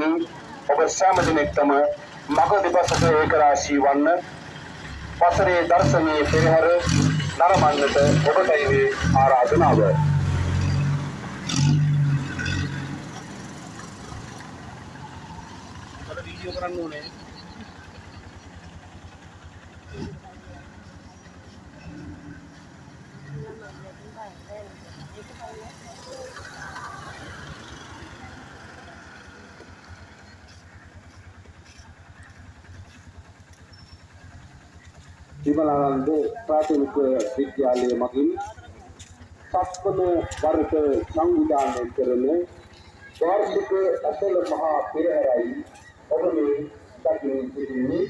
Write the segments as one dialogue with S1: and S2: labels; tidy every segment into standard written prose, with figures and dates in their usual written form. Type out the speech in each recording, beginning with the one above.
S1: මහත්මයාණෙනි ඔබ සෑම දිනෙකටම මග දෙපසට ඒකරාශී වන්න වසරේ දර්ශනීය පෙරහැර නරඹන්නට ඔබටයි මේ ආරාධනාව.
S2: අර වීඩියෝ කරන්න ඕනේ.
S1: විමලානන්ද ප්‍රාථමික විද්‍යාලය මගින් සප්තම වර්ග සංවිධානය කරන වාර්ෂික අසල මහා පෙරහැරයි ඔබ මේ දකිමින් සිටින්නේ.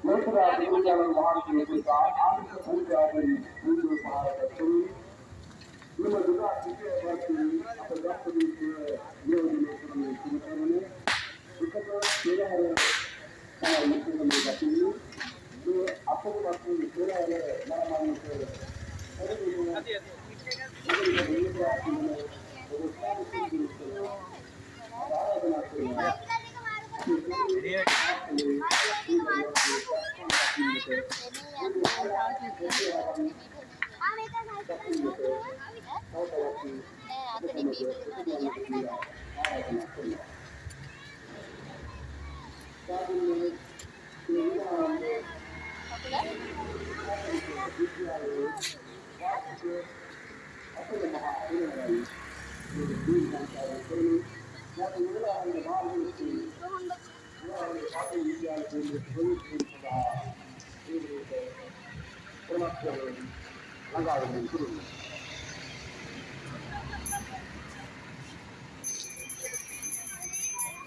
S1: ලෝකදා බුදුරජාණන් වහන්සේ නිසා ආර්ථික පූජාවෙන් පූජා පාරකතුන් මෙම දුරා සිටිය වර්ෂයේ අප දක්වපු නියෝජනය කරන සිටිනේ එකත පෙරහැර තමයි මුලින්ම දකින්නේ. අපේ පෙරහැර නරඹන්නට